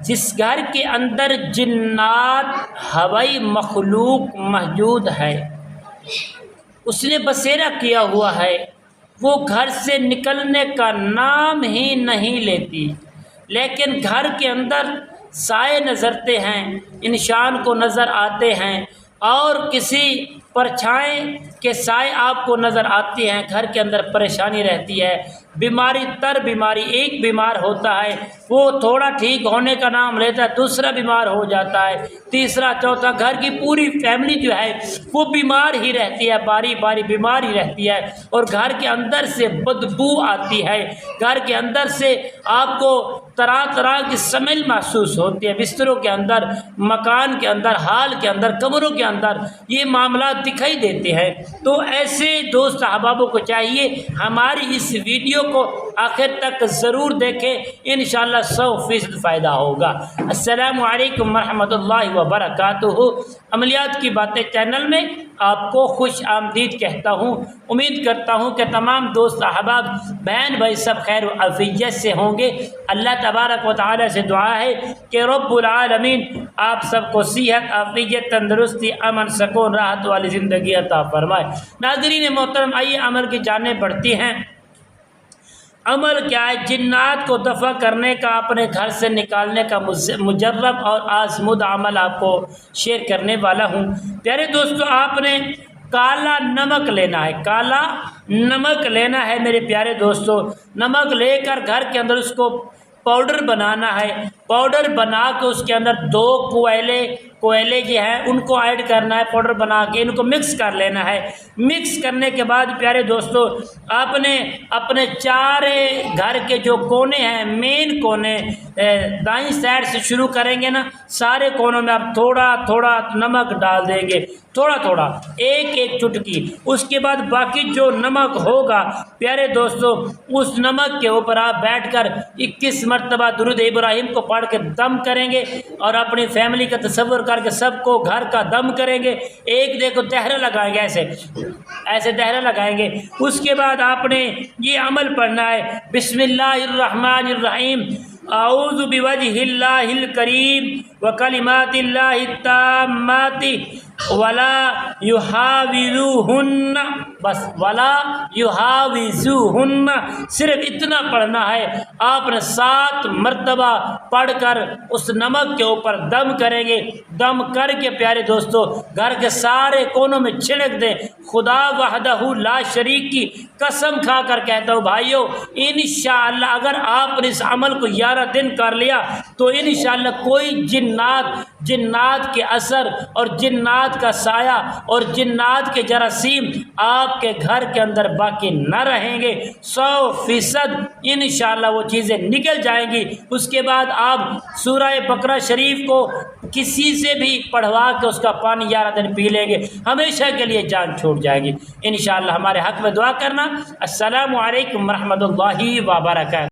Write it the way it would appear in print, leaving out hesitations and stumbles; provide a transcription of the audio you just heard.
جس گھر کے اندر جنات ہوائی مخلوق موجود ہے، اس نے بسیرا کیا ہوا ہے، وہ گھر سے نکلنے کا نام ہی نہیں لیتی، لیکن گھر کے اندر سائے نظرتے ہیں، انسان کو نظر آتے ہیں، اور کسی پرچھائیں کے سائے آپ کو نظر آتی ہیں، گھر کے اندر پریشانی رہتی ہے، بیماری تر بیماری، ایک بیمار ہوتا ہے وہ تھوڑا ٹھیک ہونے کا نام لیتا ہے، دوسرا بیمار ہو جاتا ہے، تیسرا چوتھا، گھر کی پوری فیملی جو ہے وہ بیمار ہی رہتی ہے، باری باری بیمار ہی رہتی ہے، اور گھر کے اندر سے بدبو آتی ہے، گھر کے اندر سے آپ کو طرح طرح کی سمیل محسوس ہوتی ہے، بستروں کے اندر، مکان کے اندر، ہال کے اندر، کمروں کے اندر یہ معاملات دکھائی دیتے ہیں۔ تو ایسے دوست احبابوں کو چاہیے ہماری اس ویڈیو کو آخر تک ضرور دیکھیں، انشاءاللہ 100% فائدہ ہوگا۔ السلام علیکم ورحمۃ اللہ وبرکاتہ۔ عملیات کی باتیں چینل میں آپ کو خوش آمدید کہتا ہوں۔ امید کرتا ہوں کہ تمام دوست احباب، بہن بھائی سب خیر و عافیت سے ہوں گے۔ اللہ تبارک و تعالی سے دعا ہے کہ رب العالمین آپ سب کو صحت، عافیت، تندرستی، امن، سکون، راحت والی زندگی عطا فرمائے۔ ناظرین محترم، آئیے عمل کی جانب بڑھتی ہیں۔ عمل کیا ہے؟ جنات کو دفع کرنے کا، اپنے گھر سے نکالنے کا مجرب اور آزمودہ عمل آپ کو شیئر کرنے والا ہوں۔ پیارے دوستو، آپ نے کالا نمک لینا ہے، کالا نمک لینا ہے میرے پیارے دوستو۔ نمک لے کر گھر کے اندر اس کو پاؤڈر بنانا ہے، پاؤڈر بنا کے اس کے اندر 2 کوئلے جو ہیں ان کو ایڈ کرنا ہے، پاؤڈر بنا کے ان کو مکس کر لینا ہے۔ مکس کرنے کے بعد پیارے دوستو، آپ نے اپنے 4 گھر کے جو کونے ہیں، مین کونے، دائیں سائڈ سے شروع کریں گے نا، سارے کونوں میں آپ تھوڑا تھوڑا نمک ڈال دیں گے، تھوڑا تھوڑا، ایک چٹکی۔ اس کے بعد باقی جو نمک ہوگا پیارے دوستو، اس نمک کے اوپر آپ بیٹھ کر 21 مرتبہ درود ابراہیم کو پڑھ کے دم کریں گے، اور اپنی فیملی کا تصور کر کے سب کو گھر کا دم کریں گے۔ ایک دیکھو دہرہ لگائیں گے، ایسے دہرہ لگائیں گے۔ اس کے بعد آپ نے یہ عمل پڑھنا ہے، بسم اللہ الرحمن الرحیم، اعوذ بوجہ اللہ الکریم وکلمات اللہ التامات ولا یحاوزوہن، بس ولا یحاوزوہن، صرف اتنا پڑھنا ہے۔ آپ نے 7 مرتبہ پڑھ کر اس نمک کے اوپر دم کریں گے۔ دم کر کے پیارے دوستو گھر کے سارے کونوں میں چھڑک دیں۔ خدا وحدہ لا شریک کی قسم کھا کر کہتا ہوں بھائیو، انشاءاللہ اگر آپ نے اس عمل کو 11 دن کر لیا تو انشاءاللہ کوئی جنات کے اثر اور جنات کا سایہ اور جنات کے جراثیم آپ کے گھر کے اندر باقی نہ رہیں گے۔ 100% انشاءاللہ وہ چیزیں نکل جائیں گی۔ اس کے بعد آپ سورہ بقرہ شریف کو کسی سے بھی پڑھوا کے اس کا پانی 11 دن پی لیں گے، ہمیشہ کے لیے جان چھوٹ جائے گی۔ انشاءاللہ ہمارے حق میں دعا کرنا۔ السلام علیکم ورحمۃ اللہ وبرکاتہ۔